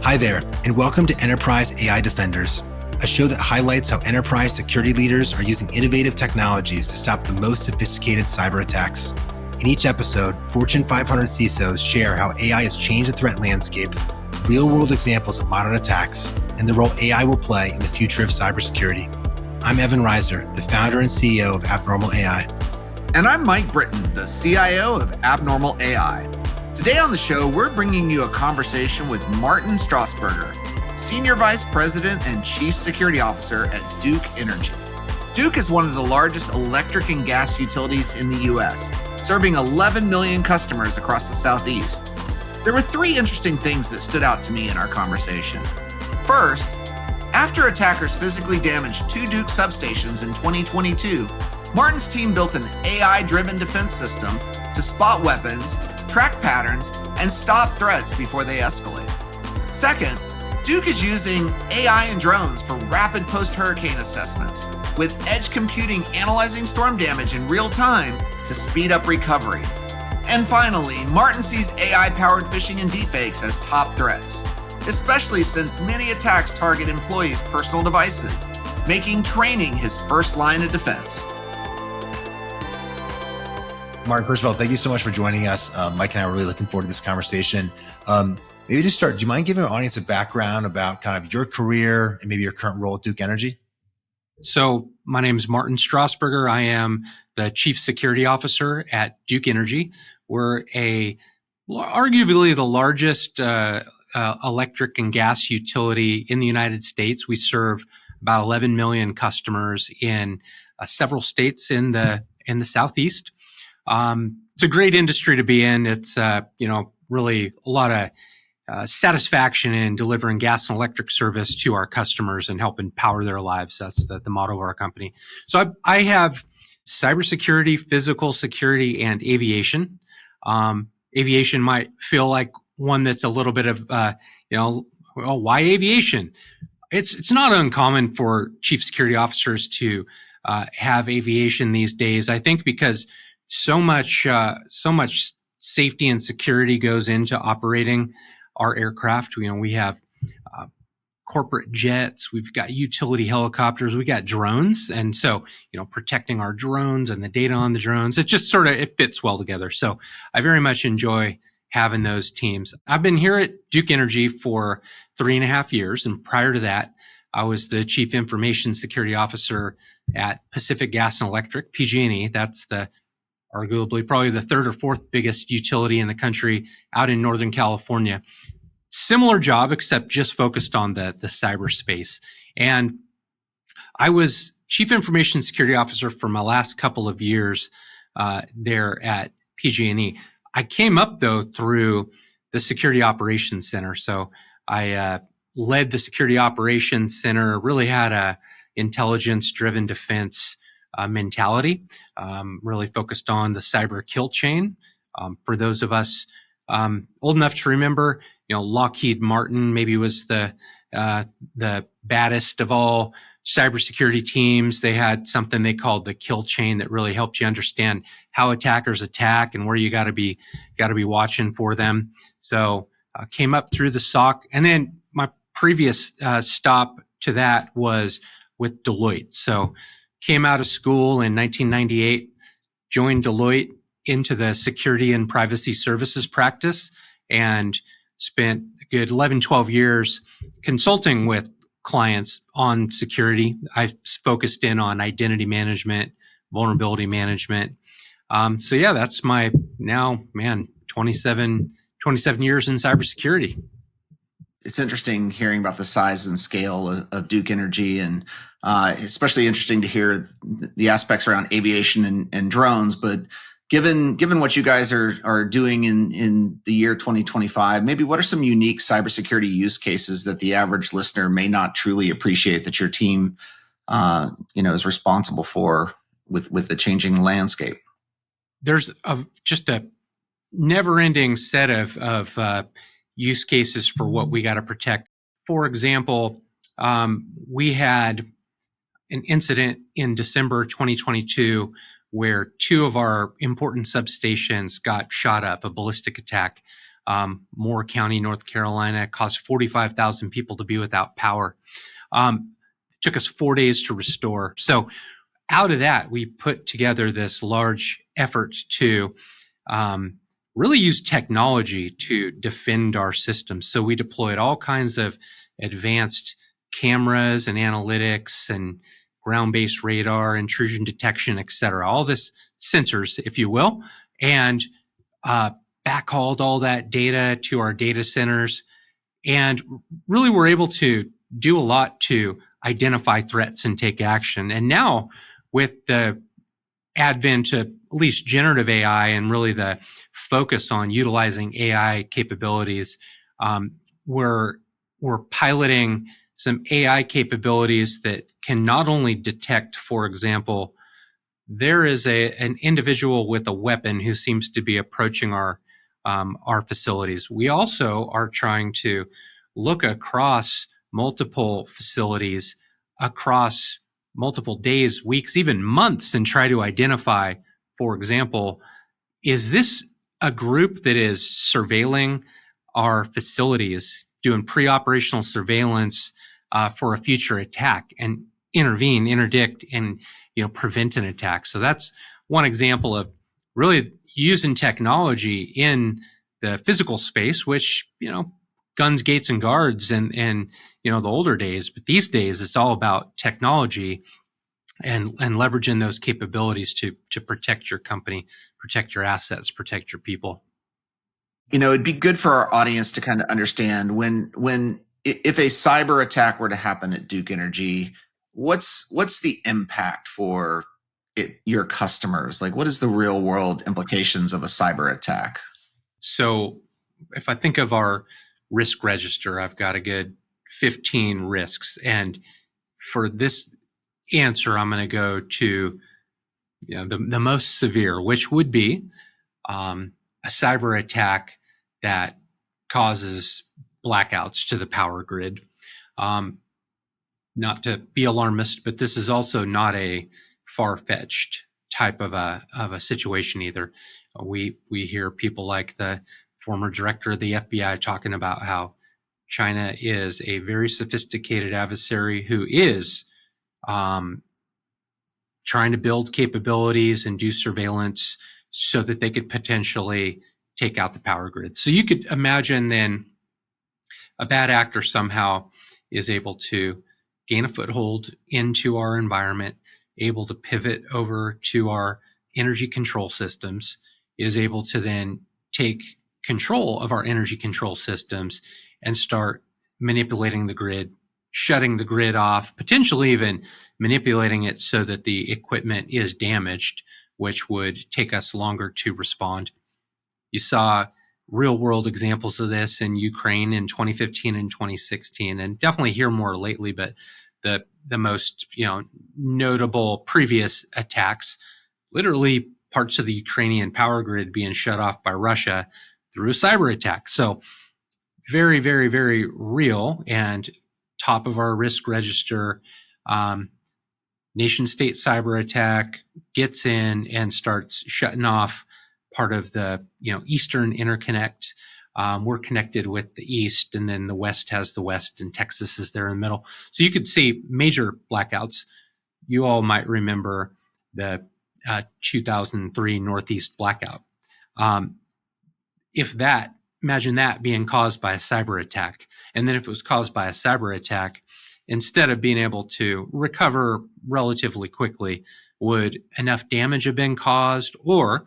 Hi there, and welcome to Enterprise AI Defenders, a show that highlights how enterprise security leaders are using innovative technologies to stop the most sophisticated cyber attacks. In each episode, Fortune 500 CSOs share how AI has changed the threat landscape, real-world examples of modern attacks, and the role AI will play in the future of cybersecurity. I'm Evan Reiser, the founder and CEO of Abnormal AI. And I'm Mike Britton, the CIO of Abnormal AI. Today on the show, we're bringing you a conversation with Martin Strasburger, Senior Vice President and Chief Security Officer at Duke Energy. Duke is one of the largest electric and gas utilities in the U.S., serving 11 million customers across the Southeast. There were three interesting things that stood out to me in our conversation. First, after attackers physically damaged two Duke substations in 2022, Martin's team built an AI-driven defense system to spot weapons, track patterns, and stop threats before they escalate. Second, Duke is using AI and drones for rapid post-hurricane assessments, with edge computing analyzing storm damage in real time to speed up recovery. And finally, Martin sees AI-powered phishing and deepfakes as top threats, especially since many attacks target employees' personal devices, making training his first line of defense. Martin, first of all, thank you so much for joining us. Mike and I are really looking forward to this conversation. Maybe to start, do you mind giving our audience a background about kind of your career and maybe your current role at Duke Energy? So my name is Martin Strasburger. I am the Chief Security Officer at Duke Energy. We're arguably the largest electric and gas utility in the United States. We serve about 11 million customers in several states in the Southeast. It's a great industry to be in. It's really a lot of satisfaction in delivering gas and electric service to our customers and help empower their lives. That's the motto of our company. So I have cybersecurity, physical security, and aviation. Aviation might feel like one that's a little bit of, why aviation? It's not uncommon for chief security officers to have aviation these days. I think because so much safety and security goes into operating our aircraft. We have corporate jets, we've got utility helicopters, we got drones. And so, protecting our drones and the data on the drones, it just it fits well together. So I very much enjoy having those teams. I've been here at Duke Energy for 3.5 years. And prior to that, I was the Chief Information Security Officer at Pacific Gas and Electric, PG&E. That's arguably probably the third or fourth biggest utility in the country out in Northern California. Similar job, except just focused on the cyberspace. And I was Chief Information Security Officer for my last couple of years there at PG&E. I came up, though, through the Security Operations Center. So I led the Security Operations Center, really had a intelligence-driven defense mentality, really focused on the cyber kill chain. For those of us old enough to remember, Lockheed Martin maybe was the baddest of all cybersecurity teams. They had something they called the kill chain that really helped you understand how attackers attack and where you got to be watching for them. So came up through the SOC, and then my previous stop to that was with Deloitte. So came out of school in 1998, joined Deloitte into the security and privacy services practice, and spent a good 11, 12 years consulting with clients on security. I focused in on identity management, vulnerability management. That's my now, 27 years in cybersecurity. It's interesting hearing about the size and scale of Duke Energy, and especially interesting to hear the aspects around aviation and drones. But given what you guys are doing in the year 2025, maybe what are some unique cybersecurity use cases that the average listener may not truly appreciate that your team is responsible for with the changing landscape? There's just a never-ending set of use cases for what we got to protect. For example, we had an incident in December 2022 where two of our important substations got shot up, a ballistic attack. Moore County, North Carolina, caused 45,000 people to be without power. It took us 4 days to restore. So out of that, we put together this large effort to really use technology to defend our systems. So we deployed all kinds of advanced cameras and analytics and ground-based radar, intrusion detection, et cetera, all this sensors, if you will, and backhauled all that data to our data centers. And really were able to do a lot to identify threats and take action. And now with the advent of at least generative AI and really the focus on utilizing AI capabilities, we're piloting some AI capabilities that can not only detect, for example, there is an individual with a weapon who seems to be approaching our facilities. We also are trying to look across multiple facilities, across multiple days, weeks, even months, and try to identify, for example, is this a group that is surveilling our facilities, doing pre-operational surveillance for a future attack, and intervene, interdict, and prevent an attack. So that's one example of really using technology in the physical space, which guns, gates, and guards, and the older days. But these days, it's all about technology and leveraging those capabilities to protect your company, protect your assets, protect your people. It'd be good for our audience to kind of understand if a cyber attack were to happen at Duke Energy, what's the impact for your customers? Like, what is the real world implications of a cyber attack? So if I think of our risk register, I've got a good 15 risks. And for this answer, I'm going to go to the most severe, which would be a cyber attack that causes blackouts to the power grid. Not to be alarmist, but this is also not a far-fetched type of a situation either. We hear people like the former director of the FBI talking about how China is a very sophisticated adversary who is trying to build capabilities and do surveillance so that they could potentially take out the power grid. So you could imagine then a bad actor somehow is able to gain a foothold into our environment, able to pivot over to our energy control systems, is able to then take control of our energy control systems and start manipulating the grid, shutting the grid off, potentially even manipulating it so that the equipment is damaged, which would take us longer to respond. You saw real world examples of this in Ukraine in 2015 and 2016, and definitely here more lately, but the most notable previous attacks, literally parts of the Ukrainian power grid being shut off by Russia through a cyber attack. So very, very, very real and top of our risk register. Nation state cyber attack gets in and starts shutting off part of the Eastern interconnect. We're connected with the East, and then the West has the West, and Texas is there in the middle. So you could see major blackouts. You all might remember the 2003 Northeast blackout. Imagine that being caused by a cyber attack. And then if it was caused by a cyber attack, instead of being able to recover relatively quickly, would enough damage have been caused, or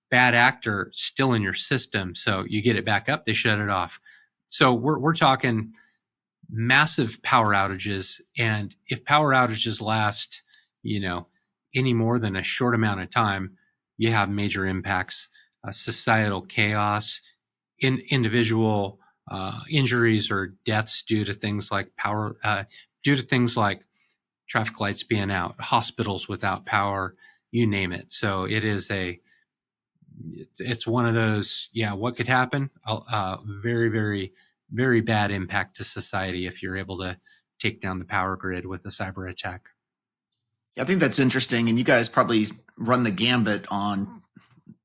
bad actor still in your system, so you get it back up, they shut it off. So we're talking massive power outages, and if power outages last, any more than a short amount of time, you have major impacts, societal chaos, individual injuries or deaths due to things like traffic lights being out, hospitals without power, you name it. So it's one of those, what could happen? Very, very, very bad impact to society if you're able to take down the power grid with a cyber attack. Yeah, I think that's interesting. And you guys probably run the gambit on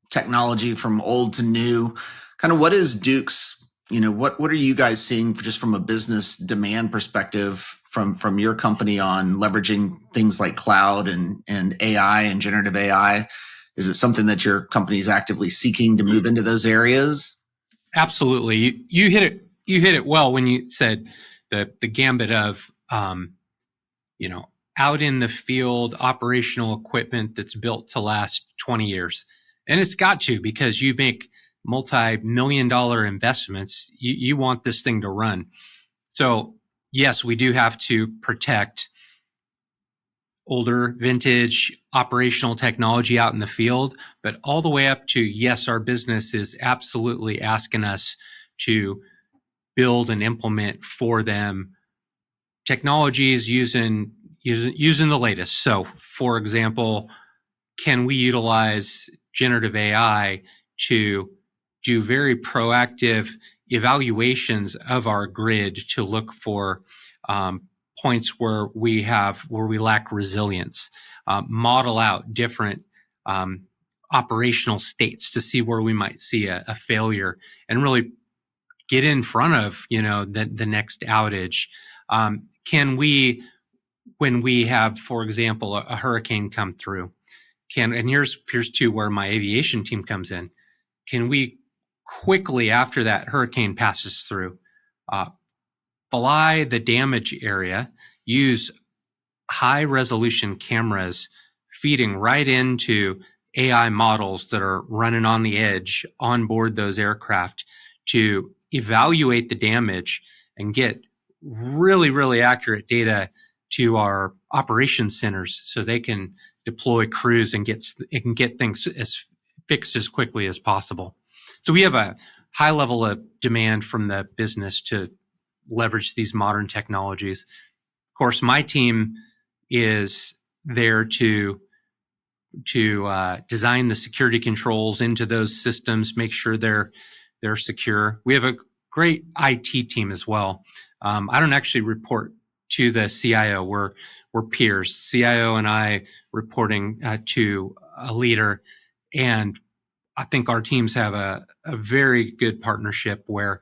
technology from old to new. Kind of what is Duke's, what are you guys seeing just from a business demand perspective from your company on leveraging things like cloud and AI and generative AI? Is it something that your company is actively seeking to move into those areas? Absolutely. You hit it. You hit it well when you said the gambit of, out in the field operational equipment that's built to last 20 years. And it's got to, because you make multi-million-dollar investments. You want this thing to run. So yes, we do have to protect older vintage operational technology out in the field, but all the way up to, yes, our business is absolutely asking us to build and implement for them technologies using the latest. So, for example, can we utilize generative AI to do very proactive evaluations of our grid to look for points where we lack resilience, model out different operational states to see where we might see a failure, and really get in front of the next outage. Can we, when we have, for example, a hurricane come through, and here's to where my aviation team comes in, can we quickly, after that hurricane passes through, fly the damage area, use high resolution cameras feeding right into AI models that are running on the edge on board those aircraft to evaluate the damage and get really, really accurate data to our operations centers so they can deploy crews and get things fixed as quickly as possible. So we have a high level of demand from the business to leverage these modern technologies. Of course, my team is there to design the security controls into those systems, make sure they're secure. We have a great IT team as well. I don't actually report to the CIO. We're peers. CIO and I reporting to a leader, and I think our teams have a very good partnership where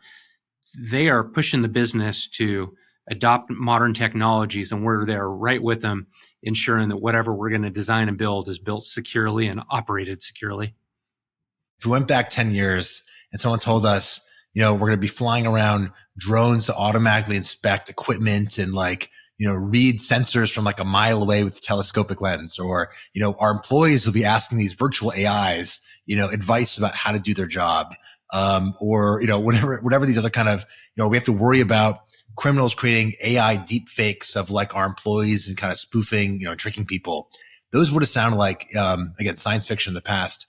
they are pushing the business to adopt modern technologies, and we're there right with them, ensuring that whatever we're going to design and build is built securely and operated securely. If we went back 10 years and someone told us, we're going to be flying around drones to automatically inspect equipment and read sensors from a mile away with a telescopic lens, or, our employees will be asking these virtual AIs, advice about how to do their job. Or, whatever these other kind of, we have to worry about criminals creating AI deepfakes of our employees and kind of spoofing, tricking people. Those would have sounded like, again, science fiction in the past.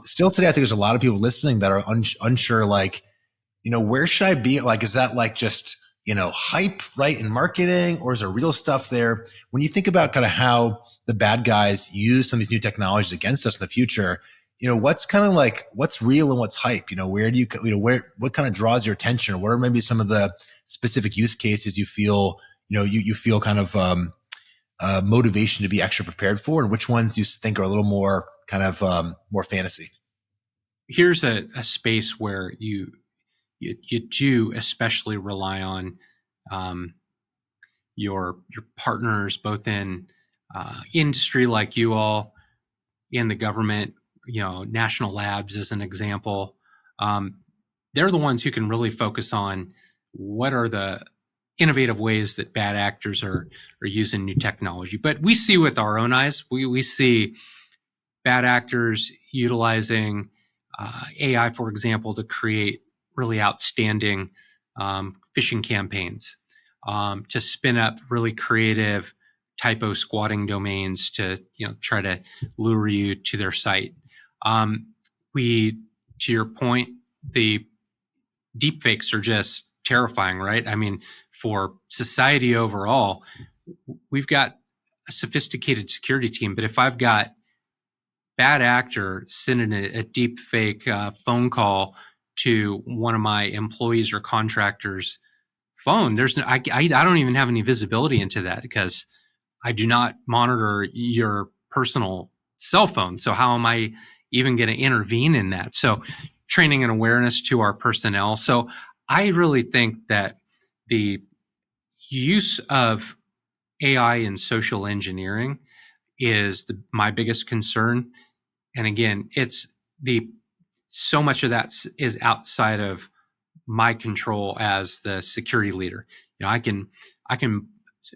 Still today, I think there's a lot of people listening that are unsure, where should I be? Is that just, hype, right, in marketing, or is there real stuff there? When you think about kind of how the bad guys use some of these new technologies against us in the future, what's kind of what's real and what's hype? Where do you, what kind of draws your attention, or what are maybe some of the specific use cases you feel, you feel kind of motivation to be extra prepared for, and which ones do you think are a little more kind of more fantasy? Here's a space where you do especially rely on your partners, both in industry like you all, in the government, national labs as an example. They're the ones who can really focus on what are the innovative ways that bad actors are using new technology. But we see with our own eyes, we see bad actors utilizing AI, for example, to create really outstanding phishing campaigns, to spin up really creative typo squatting domains to try to lure you to their site. To your point, the deepfakes are just terrifying, right? I mean, for society overall, we've got a sophisticated security team, but if I've got bad actor sending a deepfake phone call to one of my employees or contractors' phone, I don't even have any visibility into that because I do not monitor your personal cell phone. So how am I even going to intervene in that? So training and awareness to our personnel. So I really think that the use of AI in social engineering is my biggest concern. And again, so much of that is outside of my control as the security leader. I can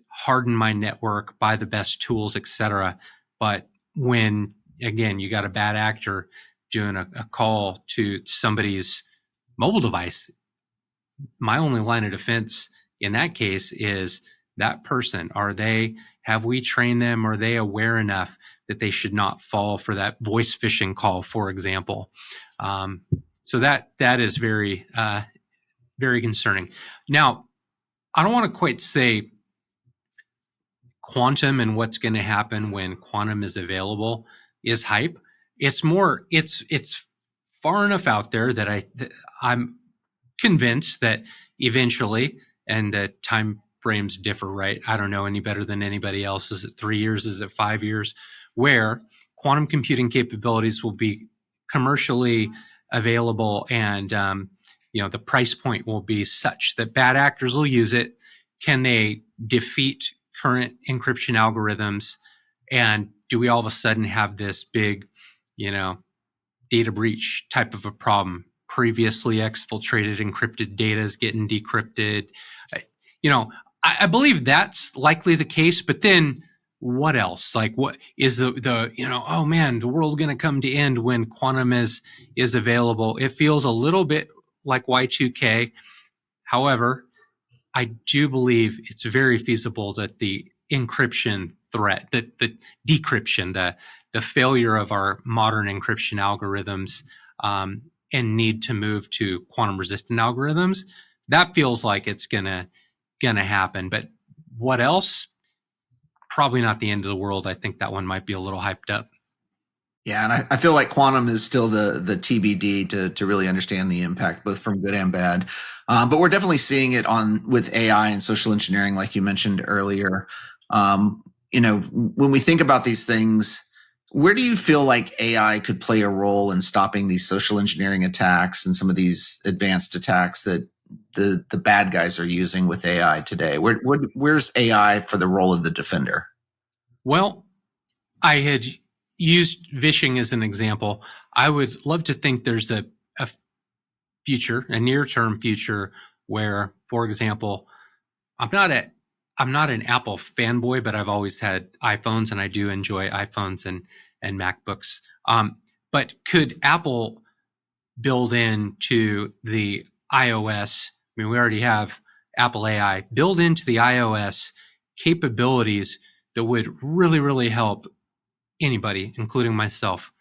harden my network, buy the best tools, etc. But when, again, you got a bad actor doing a call to somebody's mobile device, my only line of defense in that case is that person. Have we trained them? Are they aware enough that they should not fall for that voice phishing call, for example? So that is very, very concerning. Now, I don't want to quite say quantum and what's going to happen when quantum is available is hype. It's far enough out there that I'm convinced that eventually, and the time frames differ, right? I don't know any better than anybody else. Is it 3 years? Is it 5 years? Where quantum computing capabilities will be commercially available, and the price point will be such that bad actors will use it. Can they defeat current encryption algorithms? And do we all of a sudden have this big, data breach type of a problem? Previously exfiltrated encrypted data is getting decrypted. I believe that's likely the case, but then what else? Like, what is oh man, the world going to come to end when quantum is available? It feels a little bit like Y2K. However, I do believe it's very feasible that the encryption threat, that the decryption, the failure of our modern encryption algorithms, and need to move to quantum resistant algorithms, that feels like it's gonna happen. But what else? Probably not the end of the world. I think that one might be a little hyped up. Yeah, and I feel like quantum is still the TBD to really understand the impact, both from good and bad. But we're definitely seeing it with AI and social engineering, like you mentioned earlier. When we think about these things, where do you feel like AI could play a role in stopping these social engineering attacks and some of these advanced attacks that the bad guys are using with AI today? Where's AI for the role of the defender? Well, I had used vishing as an example. I would love to think there's a future, a near-term future, where, for example, I'm not an Apple fanboy, but I've always had iPhones, and I do enjoy iPhones and MacBooks. But could Apple build into the iOS? I mean, we already have Apple AI. Build into the iOS capabilities that would really, really help anybody, including myself,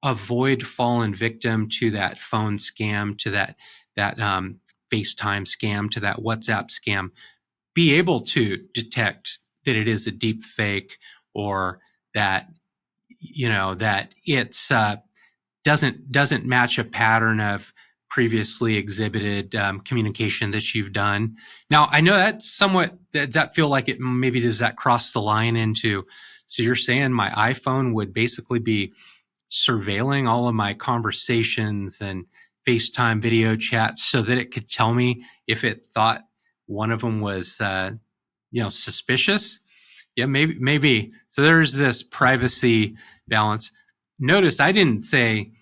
avoid falling victim to that phone scam, to that FaceTime scam, to that WhatsApp scam. Be able to detect that it is a deep fake, or that that it's doesn't match a pattern of previously exhibited communication that you've done. Now, I know that's somewhat, does that feel like it maybe, does that cross the line into, so you're saying my iPhone would basically be surveilling all of my conversations and FaceTime video chats so that it could tell me if it thought one of them was, suspicious? Yeah, maybe. So there's this privacy balance. Notice I didn't say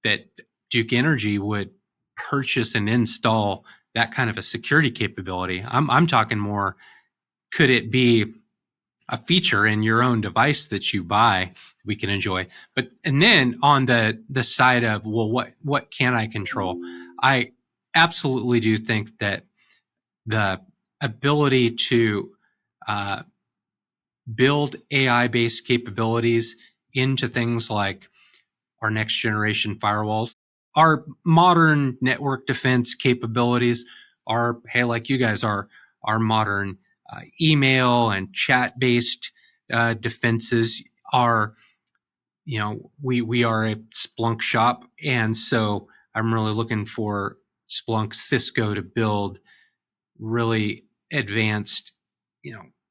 that Duke Energy would purchase and install that kind of a security capability. I'm talking more, could it be a feature in your own device that you buy we can enjoy? And then on the side of, well, what can I control? I absolutely do think that the ability to build AI-based capabilities into things like our next generation firewalls, our modern network defense capabilities, are, hey, like you guys are, our modern email and chat-based defenses are, we are a Splunk shop. And so I'm really looking for Splunk Cisco to build really advanced,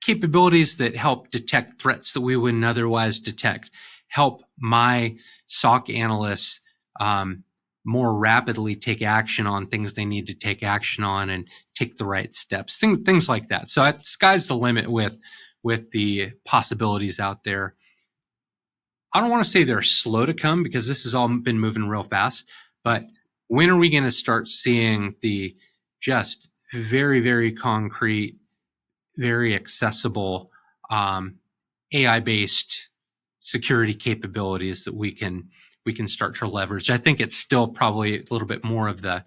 capabilities that help detect threats that we wouldn't otherwise detect, help my SOC analysts more rapidly take action on things they need to take action on and take the right steps, things like that. So sky's the limit with the possibilities out there. I don't want to say they're slow to come because this has all been moving real fast, but when are we going to start seeing the just very, very concrete, very accessible AI-based security capabilities that we can start to leverage? I think it's still probably a little bit more of the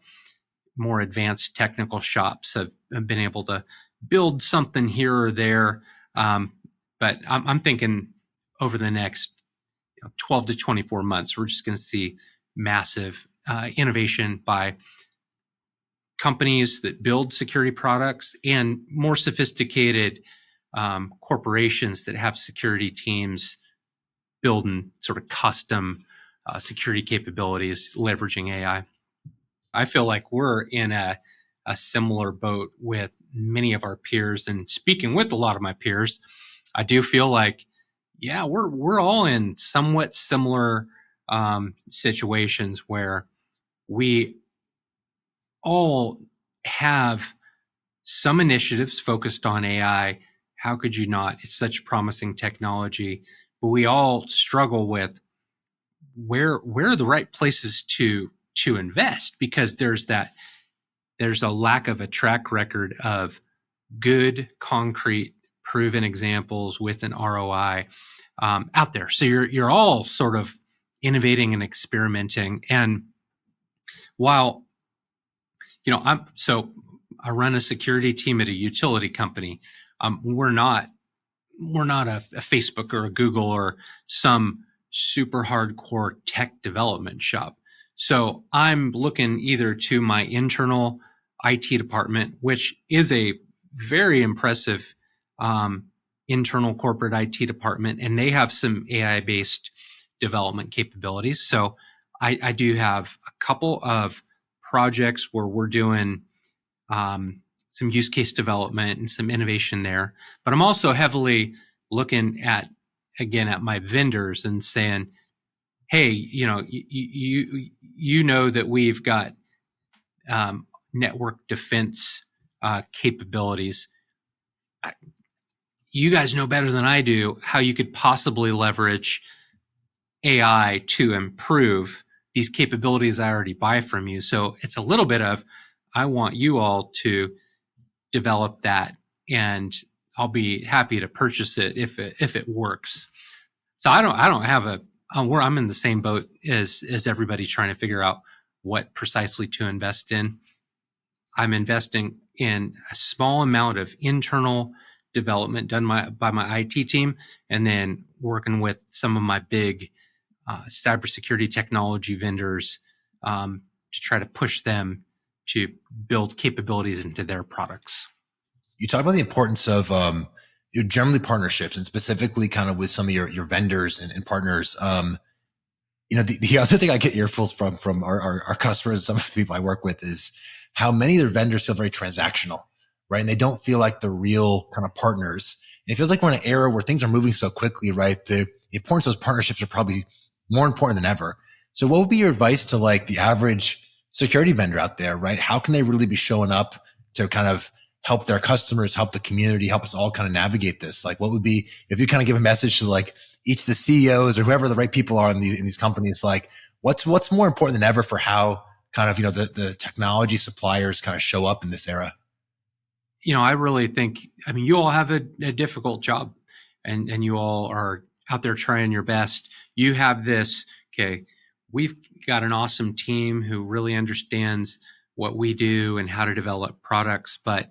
more advanced technical shops have been able to build something here or there. But I'm thinking over the next 12 to 24 months, we're just going to see massive innovation by companies that build security products and more sophisticated corporations that have security teams building sort of custom security capabilities leveraging AI. I feel like we're in a similar boat with many of our peers, and speaking with a lot of my peers, I do feel like, yeah, we're all in somewhat similar situations where we all have some initiatives focused on AI. How could you not? It's such promising technology, but we all struggle with where are the right places to invest, because there's a lack of a track record of good, concrete, proven examples with an ROI out there. So you're all sort of innovating and experimenting. And while, I run a security team at a utility company. We're not a Facebook or a Google or some super hardcore tech development shop. So I'm looking either to my internal IT department, which is a very impressive internal corporate IT department, and they have some AI-based development capabilities. So I do have a couple of projects where we're doing some use case development and some innovation there. But I'm also heavily looking at my vendors and saying, hey, you know that we've got network defense capabilities. You guys know better than I do how you could possibly leverage AI to improve these capabilities I already buy from you. So it's a little bit of, I want you all to develop that, and I'll be happy to purchase it if it works. So I don't have I'm in the same boat as everybody trying to figure out what precisely to invest in. I'm investing in a small amount of internal development done by my IT team, and then working with some of my big cybersecurity technology vendors to try to push them to build capabilities into their products. You talk about the importance of generally partnerships, and specifically kind of with some of your vendors and partners. The other thing I get earfuls from our customers, some of the people I work with, is how many of their vendors feel very transactional, right? And they don't feel like the real kind of partners. And it feels like we're in an era where things are moving so quickly, right? The importance of those partnerships are probably more important than ever. So what would be your advice to like the average security vendor out there, right? How can they really be showing up to kind of help their customers, help the community, help us all kind of navigate this? Like, what would be, if you kind of give a message to like each of the CEOs or whoever the right people are in these companies, like what's more important than ever for how kind of, the technology suppliers kind of show up in this era? I really think, you all have a difficult job, and you all are out there trying your best. You have this, okay, we've got an awesome team who really understands what we do and how to develop products, but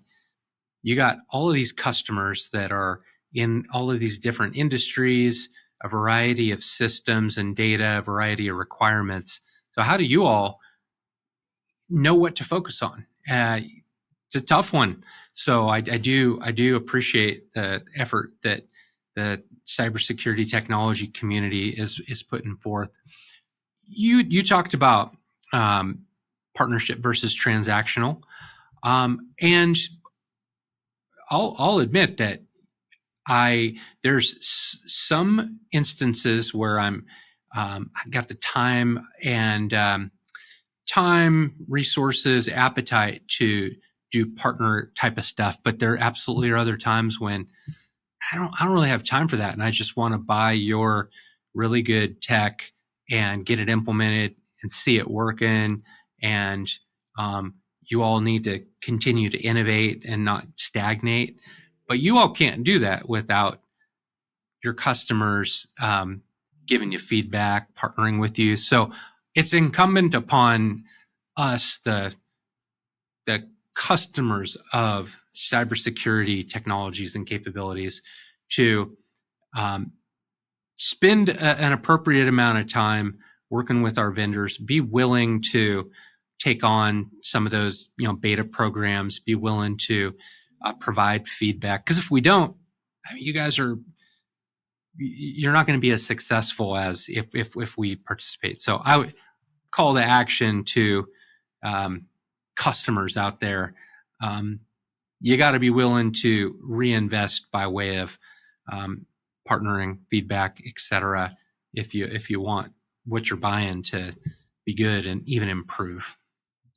you got all of these customers that are in all of these different industries, a variety of systems and data, a variety of requirements. So how do you all know what to focus on? It's a tough one. So I do appreciate the effort that the cybersecurity technology community is putting forth. You talked about partnership versus transactional, and I'll admit that there's some instances where I got the time and time, resources, appetite to do partner type of stuff. But there absolutely are other times when I don't really have time for that. And I just want to buy your really good tech and get it implemented and see it working. And you all need to continue to innovate and not stagnate. But you all can't do that without your customers giving you feedback, partnering with you. So it's incumbent upon us, the customers of cybersecurity technologies and capabilities, to spend an appropriate amount of time working with our vendors, be willing to take on some of those, beta programs, be willing to provide feedback. Because if we don't, you're not going to be as successful as if we participate. So I would call to action to customers out there. You got to be willing to reinvest by way of partnering, feedback, etc. If you want what you're buying to be good and even improve.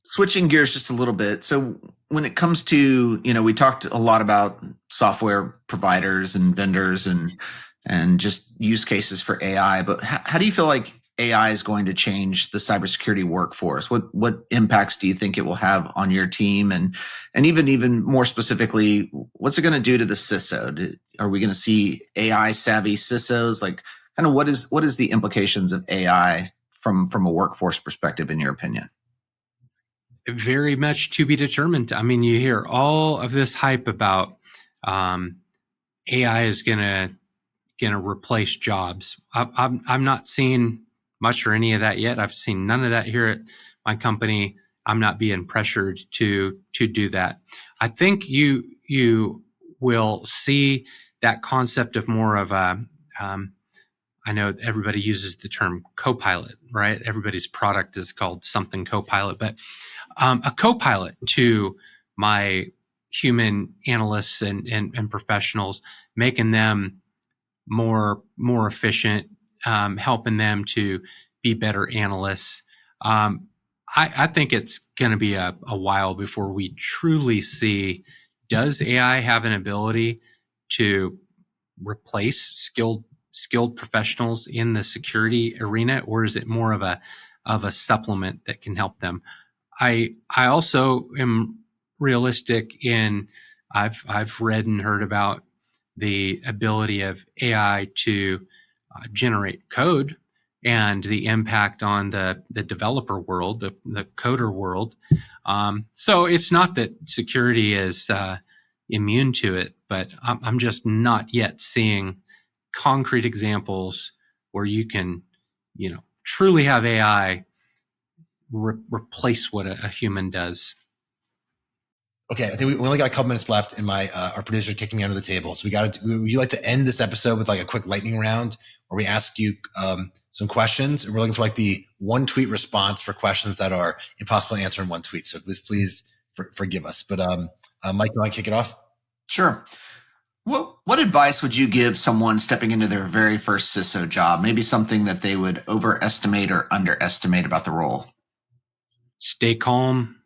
Switching gears just a little bit. So when it comes to, we talked a lot about software providers and vendors and just use cases for AI, but how do you feel like AI is going to change the cybersecurity workforce? What impacts do you think it will have on your team? And even more specifically, what's it going to do to the CISO? Are we going to see AI savvy CISOs? Like, kind of what is the implications of AI from a workforce perspective, in your opinion? Very much to be determined. I mean, you hear all of this hype about AI is going to replace jobs. I'm not seeing much or any of that yet. I've seen none of that here at my company. I'm not being pressured to do that. I think you will see that concept of more of a I know everybody uses the term co-pilot, right? Everybody's product is called something co-pilot, but a co-pilot to my human analysts and professionals, making them more efficient, helping them to be better analysts. I think it's going to be a while before we truly see, does AI have an ability to replace skilled professionals in the security arena, or is it more of a supplement that can help them? I also am realistic in I've read and heard about the ability of AI to generate code and the impact on the developer world, the coder world. So it's not that security is immune to it, but I'm just not yet seeing concrete examples where you can, truly have AI replace what a human does. Okay, I think we only got a couple minutes left, and our producer is kicking me under the table. So would you like to end this episode with like a quick lightning round where we ask you some questions, and we're looking for like the one tweet response for questions that are impossible to answer in one tweet. So please forgive us. But Mike, you want to kick it off? Sure. What advice would you give someone stepping into their very first CISO job? Maybe something that they would overestimate or underestimate about the role. Stay calm.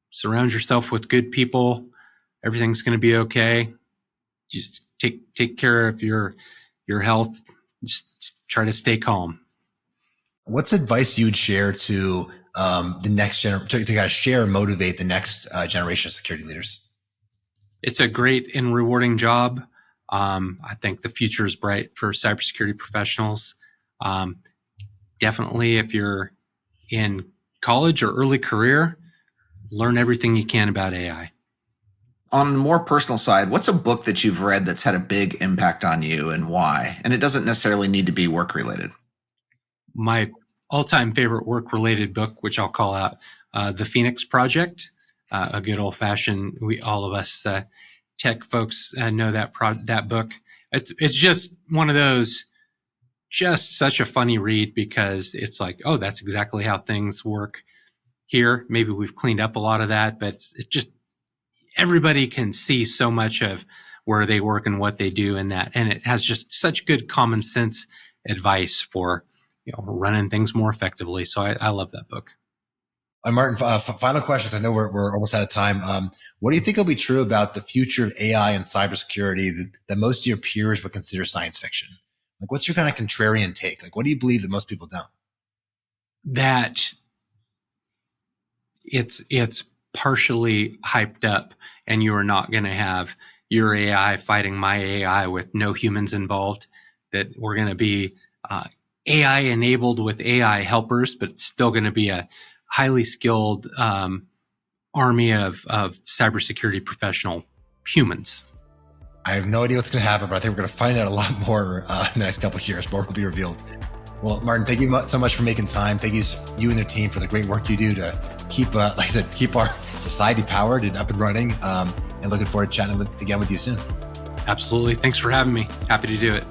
Surround yourself with good people. Everything's going to be okay. Just take care of your health. Just try to stay calm. What's advice you would share to the next generation to kind of share and motivate the next generation of security leaders? It's a great and rewarding job. I think the future is bright for cybersecurity professionals. Definitely, if you're in college or early career, learn everything you can about AI. On the more personal side, what's a book that you've read that's had a big impact on you and why? And it doesn't necessarily need to be work related. My all-time favorite work-related book, which I'll call out, The Phoenix Project. A good old-fashioned, all of us tech folks know that book. It's just one of those, just such a funny read, because it's like, oh, that's exactly how things work here. Maybe we've cleaned up a lot of that, but it's just everybody can see so much of where they work and what they do in that. And it has just such good common sense advice for running things more effectively. So I love that book. Martin, final question, 'cause I know we're almost out of time. What do you think will be true about the future of AI and cybersecurity that most of your peers would consider science fiction? Like, what's your kind of contrarian take? Like, what do you believe that most people don't? That it's partially hyped up, and you are not going to have your AI fighting my AI with no humans involved. That we're going to be AI enabled with AI helpers, but it's still going to be a highly skilled army of cybersecurity professional humans. I have no idea what's going to happen, but I think we're going to find out a lot more in the next couple of years. More will be revealed. Well, Martin, thank you so much for making time. Thank you and your team for the great work you do to keep, like I said, keep our society powered and up and running. And looking forward to chatting again with you soon. Absolutely. Thanks for having me. Happy to do it.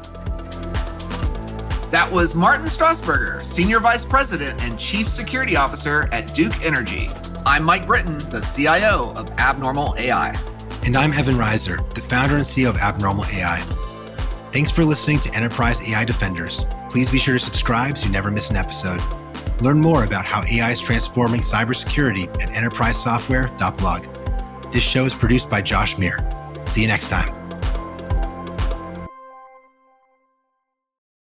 That was Martin Strasburger, Senior Vice President and Chief Security Officer at Duke Energy. I'm Mike Britton, the CIO of Abnormal AI. And I'm Evan Reiser, the founder and CEO of Abnormal AI. Thanks for listening to Enterprise AI Defenders. Please be sure to subscribe so you never miss an episode. Learn more about how AI is transforming cybersecurity at enterprisesoftware.blog. This show is produced by Josh Meir. See you next time.